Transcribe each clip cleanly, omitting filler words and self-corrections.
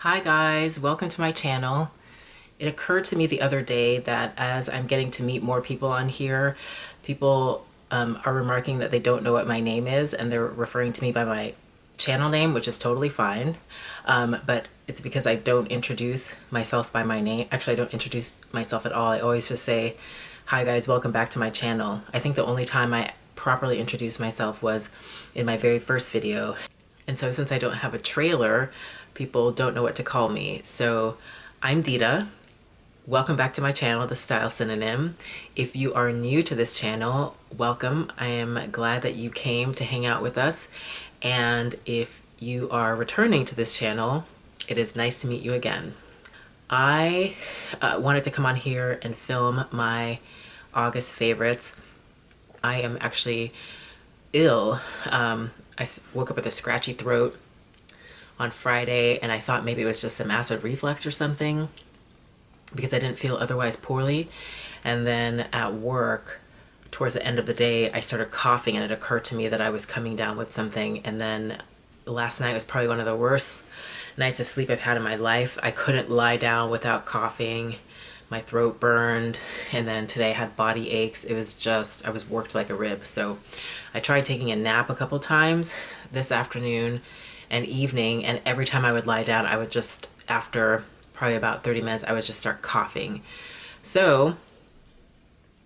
Hi guys, welcome to my channel. It occurred to me the other day that as I'm getting to meet more people on here, people are remarking that they don't know what my name is and they're referring to me by my channel name, which is totally fine. But it's because I don't introduce myself by my name. Actually, I don't introduce myself at all. I always just say, hi guys, welcome back to my channel. I think the only time I properly introduced myself was in my very first video. And so since I don't have a trailer, people don't know what to call me. So I'm Dita. Welcome back to my channel, The Style Synonym. If you are new to this channel, welcome. I am glad that you came to hang out with us. And if you are returning to this channel, it is nice to meet you again. I wanted to come on here and film my August favorites. I am actually ill. I woke up with a scratchy throat on Friday and I thought maybe it was just some acid reflux or something because I didn't feel otherwise poorly. And then at work, towards the end of the day, I started coughing and it occurred to me that I was coming down with something. And then last night was probably one of the worst nights of sleep I've had in my life. I couldn't lie down without coughing. My throat burned, and then today I had body aches. It was just, I was worked like a rib. So I tried taking a nap a couple times this afternoon and evening, and every time I would lie down, I would just, after probably about 30 minutes, I would just start coughing. So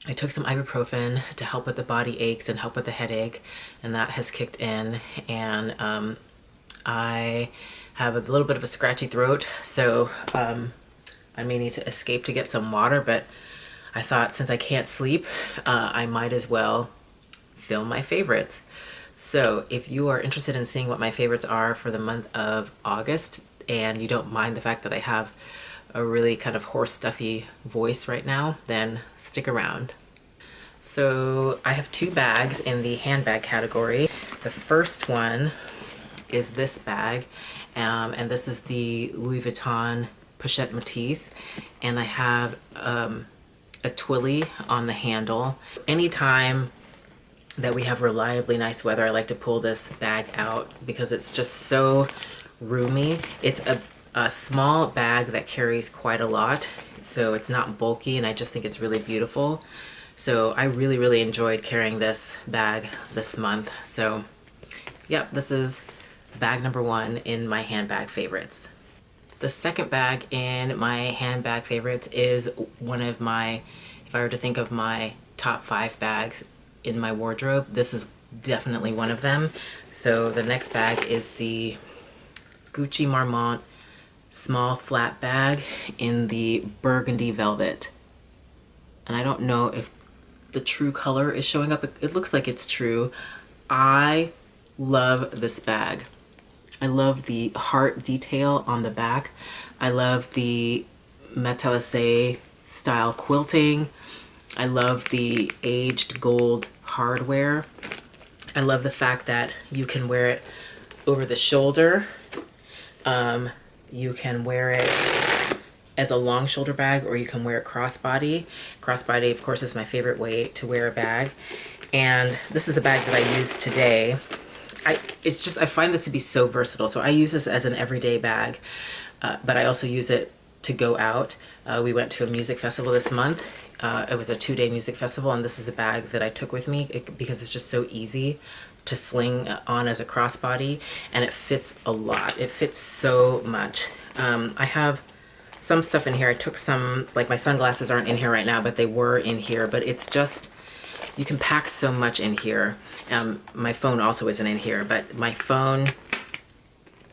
I took some ibuprofen to help with the body aches and help with the headache, and that has kicked in. And I have a little bit of a scratchy throat, so I may need to escape to get some water, but I thought since I can't sleep, I might as well film my favorites. So if you are interested in seeing what my favorites are for the month of August, and you don't mind the fact that I have a really kind of hoarse, stuffy voice right now, then stick around. So I have two bags in the handbag category. The first one is this bag, and this is the Louis Vuitton Pochette Matisse, and I have a twilly on the handle. Anytime that we have reliably nice weather, I like to pull this bag out because it's just so roomy. It's a small bag that carries quite a lot, so it's not bulky, and I just think it's really beautiful. So I really enjoyed carrying this bag this month. So yep, this is bag number one in my handbag favorites. The second bag in my handbag favorites is one of my, if I were to think of my top 5 bags in my wardrobe, this is definitely one of them. So the next bag is the Gucci Marmont small flat bag in the burgundy velvet. And I don't know if the true color is showing up. It looks like it's true. I love this bag. I love the heart detail on the back. I love the metallissé style quilting. I love the aged gold hardware. I love the fact that you can wear it over the shoulder. You can wear it as a long shoulder bag, or you can wear it crossbody. Crossbody, of course, is my favorite way to wear a bag. And this is the bag that I use today. I find this to be so versatile. So I use this as an everyday bag, but I also use it to go out. We went to a music festival this month. It was a 2-day music festival, and this is the bag that I took with me because it's just so easy to sling on as a crossbody, and it fits a lot. It fits so much. I have some stuff in here. I took some, like my sunglasses aren't in here right now, but they were in here, but it's just, you can pack so much in here. My phone also isn't in here, but my phone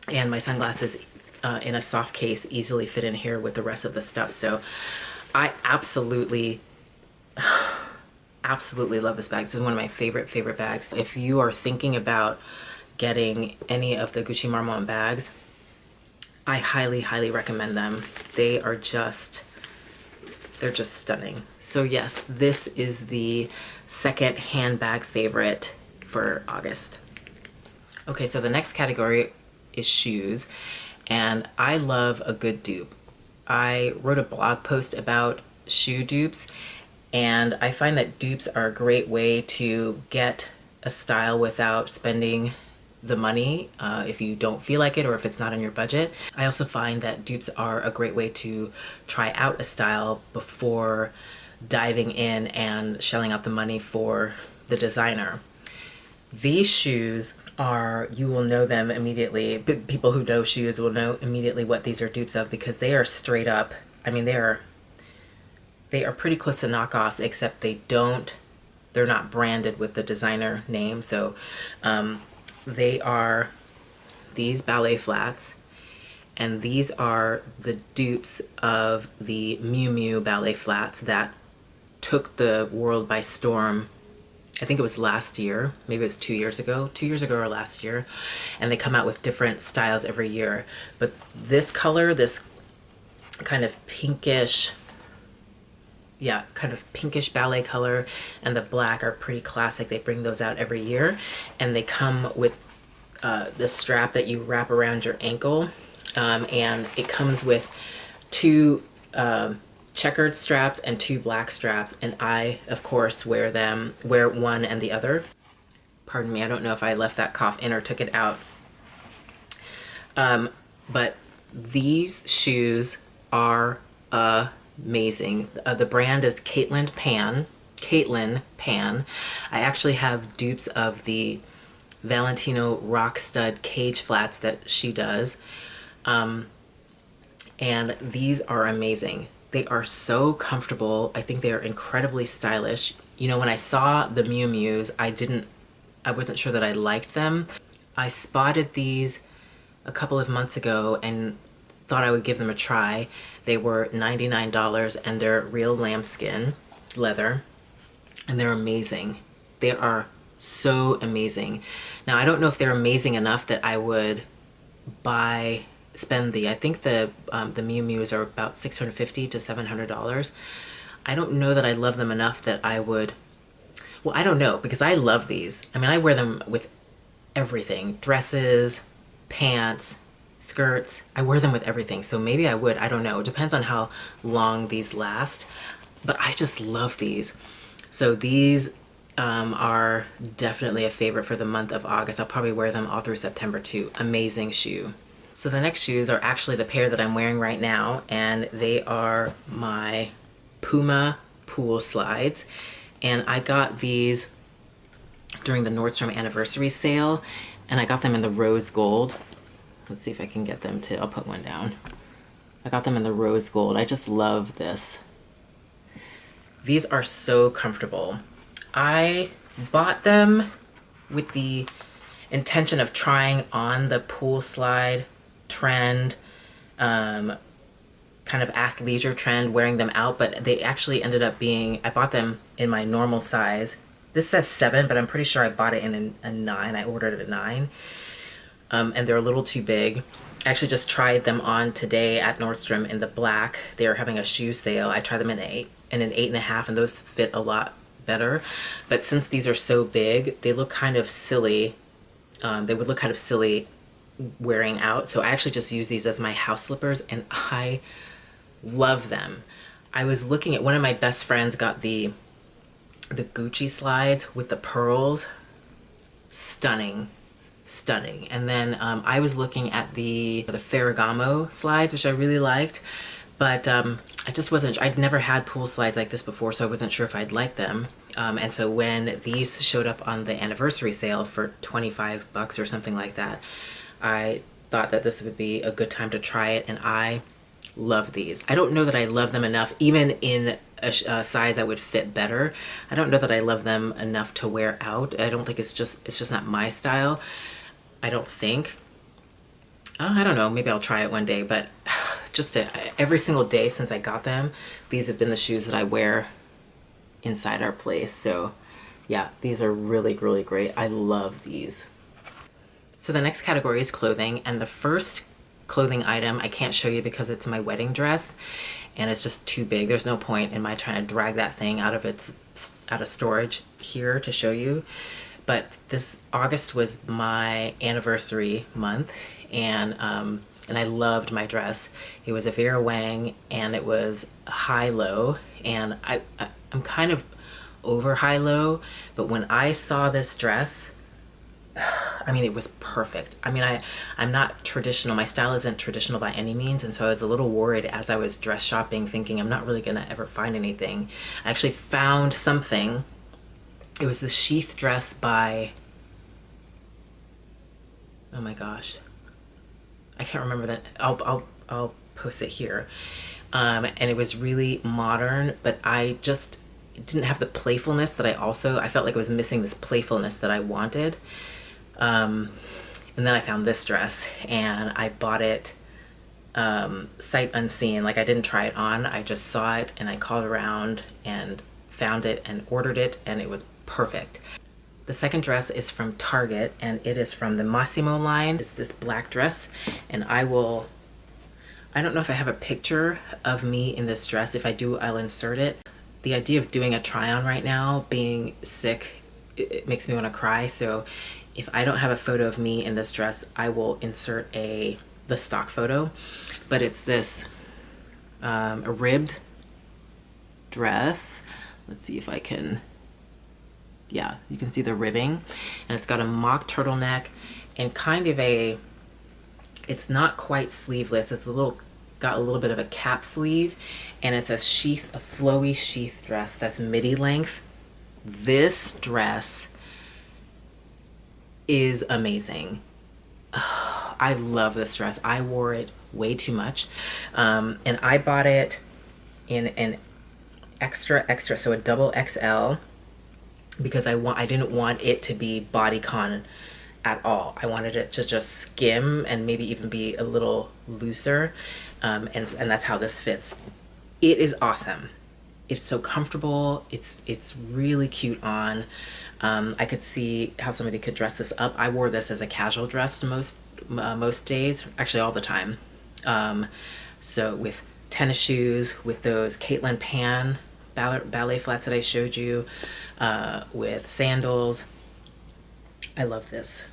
and my sunglasses in a soft case easily fit in here with the rest of the stuff. So I absolutely love this bag. This is one of my favorite bags. If you are thinking about getting any of the Gucci Marmont bags, I highly recommend them. They are just, they're just stunning. So yes, this is the second handbag favorite for August. Okay, so the next category is shoes, and I love a good dupe. I wrote a blog post about shoe dupes, and I find that dupes are a great way to get a style without spending the money if you don't feel like it or if it's not in your budget. I also find that dupes are a great way to try out a style before diving in and shelling out the money for the designer. These shoes are, you will know them immediately. People who know shoes will know immediately what these are dupes of, because they are straight up, I mean, they are pretty close to knockoffs, except they're not branded with the designer name. So they are these ballet flats, and these are the dupes of the Miu Miu ballet flats that took the world by storm. I think it was last year, maybe it was 2 years ago or last year, and they come out with different styles every year. But this color, this kind of pinkish, kind of pinkish ballet color, and the black are pretty classic. They bring those out every year, and they come with the strap that you wrap around your ankle, and it comes with two checkered straps and two black straps, and I of course wear one and the other. Pardon me, I don't know if I left that cough in or took it out. But these shoes are amazing. The brand is Caitlin Pan. I actually have dupes of the Valentino rock stud cage flats that she does, and these are amazing. They are so comfortable. I think they are incredibly stylish. You know, when I saw the Miu Mius, I wasn't sure that I liked them. I spotted these a couple of months ago and thought I would give them a try. They were $99, and they're real lambskin leather, and they're amazing. They are so amazing. Now, I don't know if they're amazing enough that I would spend I think the Miu Mius are about $650 to $700. I don't know that I love them enough that I would, well, I don't know, because I love these. I mean, I wear them with everything, dresses, pants, skirts. I wear them with everything. So maybe I would, I don't know. It depends on how long these last, but I just love these. So these are definitely a favorite for the month of August. I'll probably wear them all through September too. Amazing shoe. So the next shoes are actually the pair that I'm wearing right now, and they are my Puma pool slides. And I got these during the Nordstrom anniversary sale, and I got them in the rose gold. Let's see if I can get them to, I'll put one down. I got them in the rose gold. I just love this. These are so comfortable. I bought them with the intention of trying on the pool slide trend, kind of athleisure trend, wearing them out, but they actually ended up being, I bought them in my normal size. This says 7, but I'm pretty sure I bought it in a 9. I ordered it at 9. And they're a little too big. I actually just tried them on today at Nordstrom in the black. They are having a shoe sale. I tried them in an 8.5, and those fit a lot better. But since these are so big, they look kind of silly. They would look kind of silly wearing out. So I actually just use these as my house slippers, and I love them. I was looking at, one of my best friends got the Gucci slides with the pearls. Stunning. And then I was looking at the Ferragamo slides, which I really liked, but I just wasn't, I'd never had pool slides like this before, so I wasn't sure if I'd like them. And so when these showed up on the anniversary sale for $25 or something like that, I thought that this would be a good time to try it, and I love these. I don't know that I love them enough, even in a size that would fit better. I don't know that I love them enough to wear out. I don't think it's just not my style. I don't think. I don't know, maybe I'll try it one day, but just every single day since I got them, these have been the shoes that I wear inside our place. So yeah, these are really, really great. I love these. So the next category is clothing, and the first clothing item I can't show you because it's my wedding dress and it's just too big. There's no point in my trying to drag that thing out of storage here to show you. But this August was my anniversary month, and I loved my dress. It was a Vera Wang, and it was high-low, and I'm kind of over high-low, but when I saw this dress, I mean, it was perfect. I mean, I'm not traditional. My style isn't traditional by any means. And so I was a little worried as I was dress shopping, thinking I'm not really going to ever find anything. I actually found something. It was this sheath dress by, oh my gosh, I can't remember that. I'll post it here. And it was really modern, but I just didn't have the playfulness that I felt like I was missing this playfulness that I wanted. And then I found this dress and I bought it sight unseen. Like, I didn't try it on. I just saw it and I called around and found it and ordered it, and it was perfect. The second dress is from Target, and it is from the Massimo line. It's this black dress, and I don't know if I have a picture of me in this dress. If I do, I'll insert it. The idea of doing a try on right now, being sick, it makes me want to cry. So if I don't have a photo of me in this dress, I will insert the stock photo. But it's this a ribbed dress. Let's see if I can, yeah, you can see the ribbing, and it's got a mock turtleneck and kind of it's not quite sleeveless. It's got a little bit of a cap sleeve, and it's a flowy sheath dress that's midi length. This dress is amazing. Oh, I love this dress. I wore it way too much, and I bought it in an extra, so a double XL, because I didn't want it to be bodycon at all. I wanted it to just skim and maybe even be a little looser, and that's how this fits. It is awesome. It's so comfortable. It's really cute on. I could see how somebody could dress this up. I wore this as a casual dress most days, actually all the time. So with tennis shoes, with those Caitlin Pan ballet flats that I showed you, with sandals. I love this.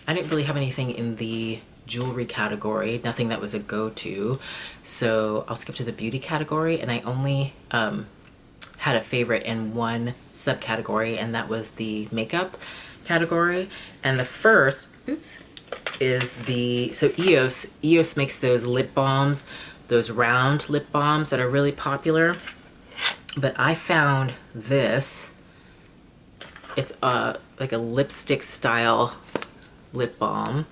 I didn't really have anything in the jewelry category, nothing that was a go-to, so I'll skip to the beauty category, and I only had a favorite in one subcategory, and that was the makeup category. And the first, is so EOS makes those lip balms, those round lip balms that are really popular. But I found this. It's like a lipstick style lip balm.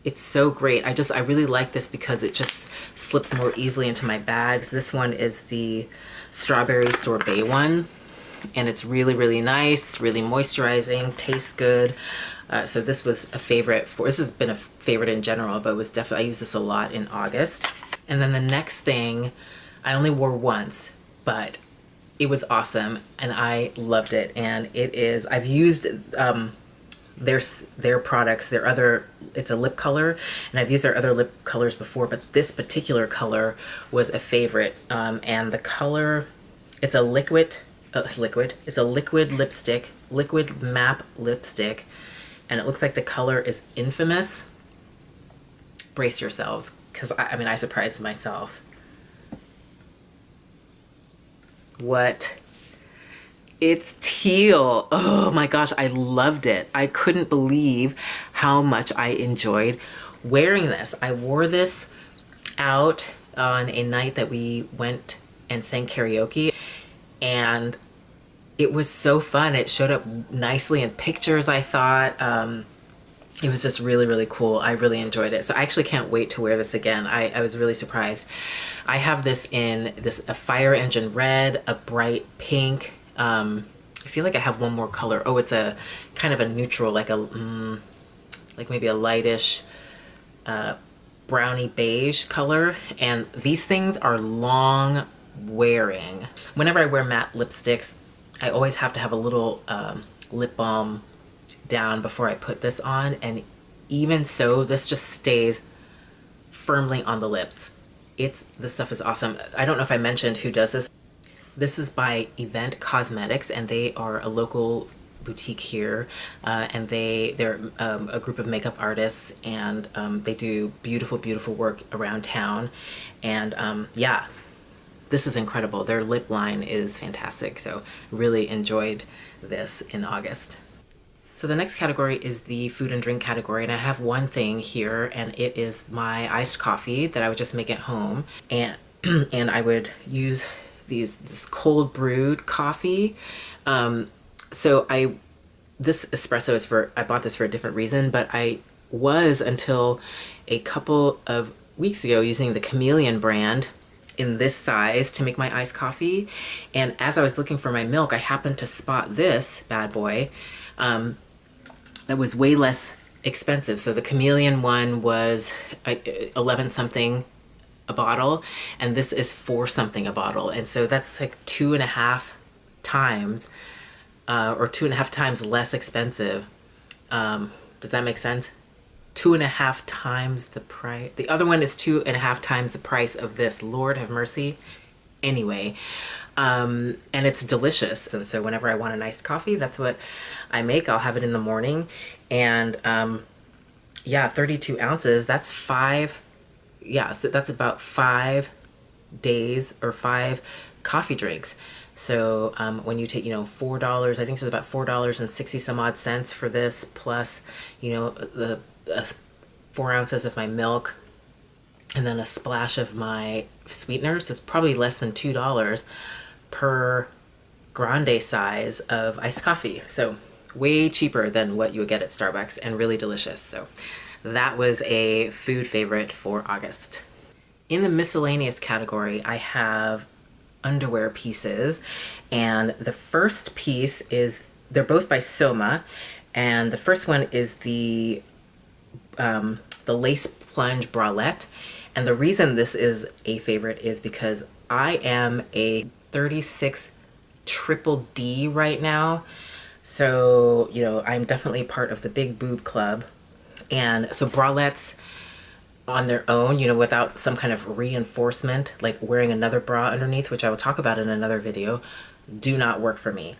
It's so great. I really like this because it just slips more easily into my bags. This one is the strawberry sorbet one, and it's really, really nice, really moisturizing, tastes good. So this was a favorite this has been a favorite in general, but it was definitely, I used this a lot in August. And then the next thing, I only wore once, but it was awesome and I loved it. And it is, I've used their products, it's a lip color, and I've used their other lip colors before, but this particular color was a favorite. And the color, it's a it's a liquid lipstick, liquid matte lipstick, and it looks like the color is Infamous. Brace yourselves, because I surprised myself. What? It's teal. Oh my gosh, I loved it. I couldn't believe how much I enjoyed wearing this. I wore this out on a night that we went and sang karaoke, and it was so fun. It showed up nicely in pictures, I thought. It was just really, really cool. I really enjoyed it. So I actually can't wait to wear this again. I was really surprised. I have this in a fire engine red, a bright pink. I feel like I have one more color. Oh, it's a kind of a neutral, like maybe a lightish brownie beige color. And these things are long wearing. Whenever I wear matte lipsticks, I always have to have a little lip balm down before I put this on, and even so, this just stays firmly on the lips. This stuff is awesome. I don't know if I mentioned who does this. This is by Event Cosmetics, and they are a local boutique here, and they're a group of makeup artists, and they do beautiful, beautiful work around town. And yeah, this is incredible. Their lip line is fantastic, so really enjoyed this in August. So the next category is the food and drink category, and I have one thing here, and it is my iced coffee that I would just make at home, and and I would use this cold brewed coffee. So this espresso is I bought this for a different reason, but I was until a couple of weeks ago using the Chameleon brand in this size to make my iced coffee. And as I was looking for my milk, I happened to spot this bad boy that was way less expensive. So the Chameleon one was 11 something a bottle, and this is 4 something a bottle. And so that's like 2.5 times or 2.5 times less expensive. Does that make sense? 2.5 times the price. The other one is 2.5 times the price of this. Lord have mercy. Anyway, and it's delicious. And so whenever I want a nice coffee, that's what I make. I'll have it in the morning. And yeah, 32 ounces, that's so that's about 5 days or 5 coffee drinks. So when you take, $4, I think this is about $4.60 some odd cents for this, plus, the 4 ounces of my milk, and then a splash of my sweeteners. So it's probably less than $2 per grande size of iced coffee. So way cheaper than what you would get at Starbucks, and really delicious. So that was a food favorite for August. In the miscellaneous category, I have underwear pieces, and the first piece they're both by Soma, and the first one is the lace plunge bralette. And the reason this is a favorite is because I am a 36 triple D right now. So, I'm definitely part of the big boob club. And so bralettes on their own, without some kind of reinforcement, like wearing another bra underneath, which I will talk about in another video, do not work for me.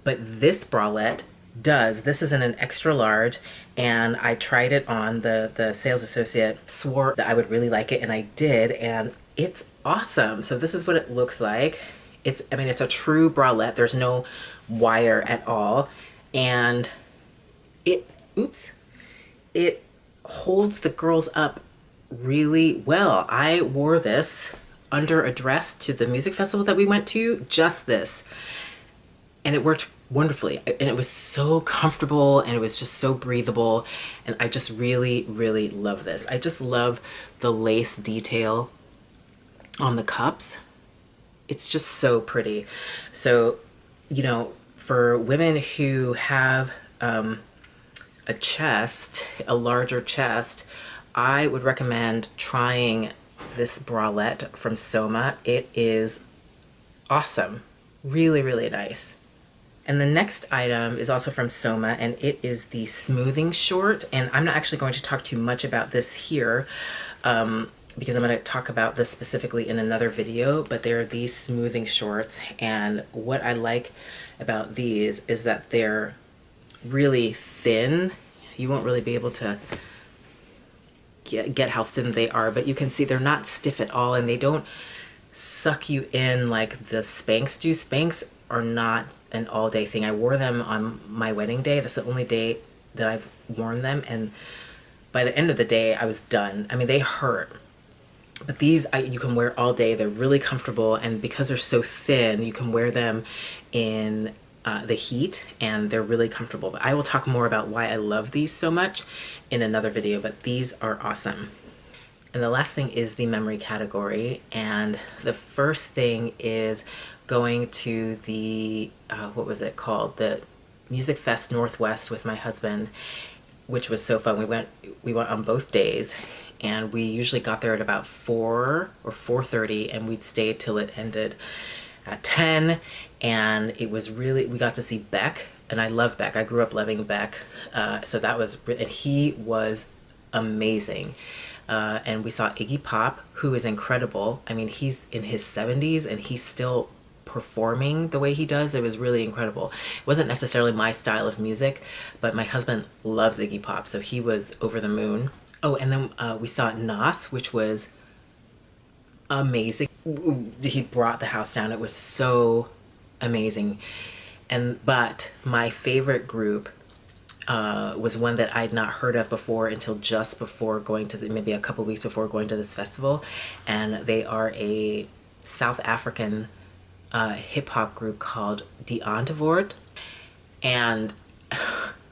But this bralette does. This is in an extra large, and I tried it on. The sales associate swore that I would really like it, and I did, and it's awesome. So this is what it looks like. It's a true bralette. There's no wire at all, and it holds the girls up really well. I wore this under a dress to the music festival that we went to, just this, and it worked wonderfully, and it was so comfortable, and it was just so breathable, and I just really, really love this. I just love the lace detail on the cups. It's just so pretty. So, for women who have a larger chest, I would recommend trying this bralette from Soma. It is awesome. Really, really nice. And the next item is also from Soma, and it is the smoothing short. And I'm not actually going to talk too much about this here because I'm going to talk about this specifically in another video, but they're these smoothing shorts. And what I like about these is that they're really thin. You won't really be able to get how thin they are, but you can see they're not stiff at all, and they don't suck you in like the Spanx do. Spanx are not an all-day thing. I wore them on my wedding day. That's the only day that I've worn them, and by the end of the day I was done. They hurt, but these you can wear all day. They're really comfortable, and because they're so thin, you can wear them in the heat, and they're really comfortable. But I will talk more about why I love these so much in another video, but these are awesome. And the last thing is the memory category, and the first thing is going to the what was it called, the Music Fest Northwest with my husband, which was so fun. We went on both days, and we usually got there at about 4 or 4:30, and we'd stay till it ended at 10. And it was really, we got to see Beck, and I love Beck. I grew up loving Beck, so that was, and he was amazing. And we saw Iggy Pop, who is incredible. He's in his 70s, and he's still performing the way he does. It was really incredible. It wasn't necessarily my style of music, but my husband loves Iggy Pop, so he was over the moon. Oh, and then we saw Nas, which was amazing. He brought the house down. It was so amazing. But my favorite group was one that I'd not heard of before until just before going to maybe a couple weeks before going to this festival. And they are a South African hip hop group called De Antwoord. And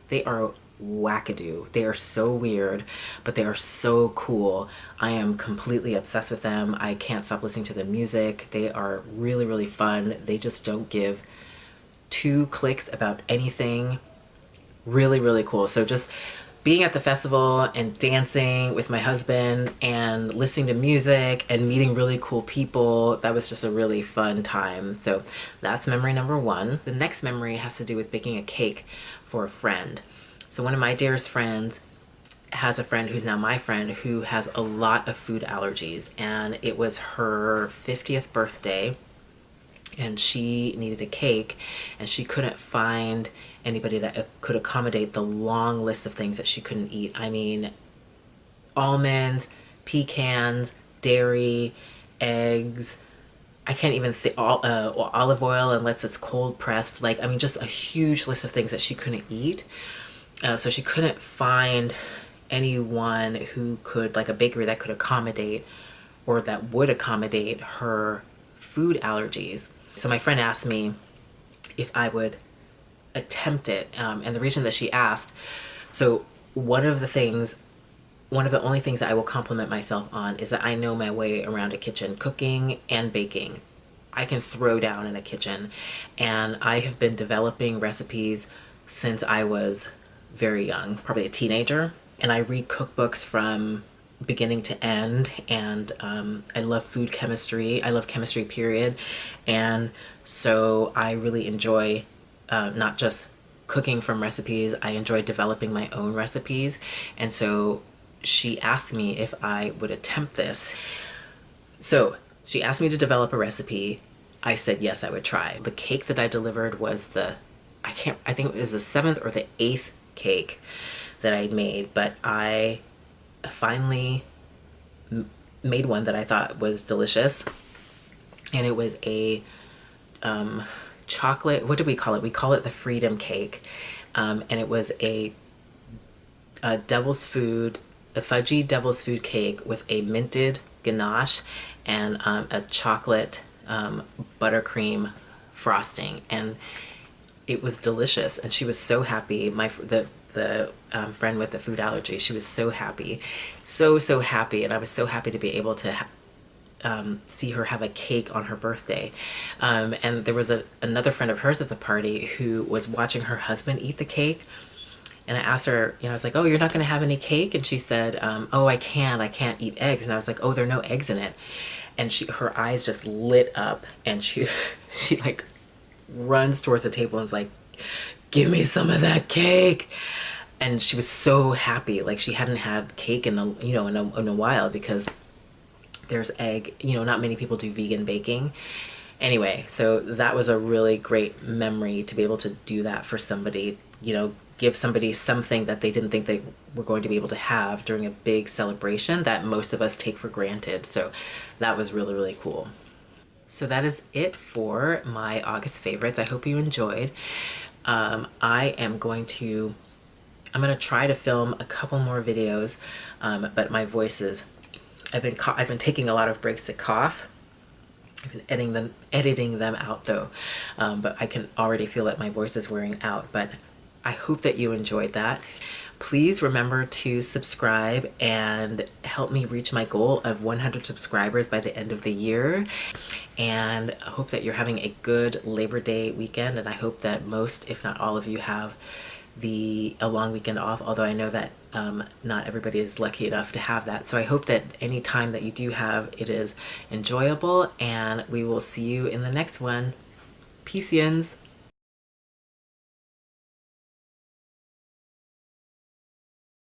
they are wackadoo. They are so weird, but they are so cool. I am completely obsessed with them. I can't stop listening to the music. They are really, really fun. They just don't give two clicks about anything. Really, really cool. So just being at the festival and dancing with my husband and listening to music and meeting really cool people, that was just a really fun time. So that's memory number one. The next memory has to do with baking a cake for a friend. So one of my dearest friends has a friend who's now my friend who has a lot of food allergies, and it was her 50th birthday and she needed a cake and she couldn't find anybody that could accommodate the long list of things that she couldn't eat. I mean, almonds, pecans, dairy, eggs, I can't even think, olive oil unless it's cold pressed. Like, I mean, just a huge list of things that she couldn't eat. So she couldn't find anyone who could, like a bakery that could accommodate or that would accommodate her food allergies. So my friend asked me if I would attempt it. And the reason that she asked, so one of the only things that I will compliment myself on is that I know my way around a kitchen, cooking and baking. I can throw down in a kitchen, and I have been developing recipes since I was very young, probably a teenager. And I read cookbooks from beginning to end, and I love food chemistry. I love chemistry, period. And so I really enjoy not just cooking from recipes, I enjoy developing my own recipes. And so she asked me if I would attempt this. So she asked me to develop a recipe. I said yes, I would try. The cake that I delivered was I think it was the 7th or the 8th cake that I made, but I finally made one that I thought was delicious. And it was a chocolate, what do we call it? We call it the freedom cake. And it was a fudgy devil's food cake with a minted ganache and a chocolate buttercream frosting. And it was delicious. And she was so happy. The friend with the food allergy, she was so happy. So happy. And I was so happy to be able to see her have a cake on her birthday. And there was another friend of hers at the party who was watching her husband eat the cake. And I asked her, I was like, oh, you're not going to have any cake? And she said, oh, I can't eat eggs. And I was like, oh, there are no eggs in it. And her eyes just lit up, and she like runs towards the table and was like, give me some of that cake. And she was so happy. Like, she hadn't had cake in a while, because there's egg, not many people do vegan baking. Anyway, so that was a really great memory to be able to do that for somebody, give somebody something that they didn't think they were going to be able to have during a big celebration that most of us take for granted. So that was really, really cool. So that is it for my August favorites. I hope you enjoyed. I'm going to try to film a couple more videos, but my voice is, I've been taking a lot of breaks to cough. I've been editing them out though, but I can already feel that my voice is wearing out. But I hope that you enjoyed that. Please remember to subscribe and help me reach my goal of 100 subscribers by the end of the year. And I hope that you're having a good Labor Day weekend, and I hope that most, if not all of you, have a long weekend off, although I know that not everybody is lucky enough to have that. So I hope that any time that you do have, it is enjoyable, and we will see you in the next one. Peace-yins.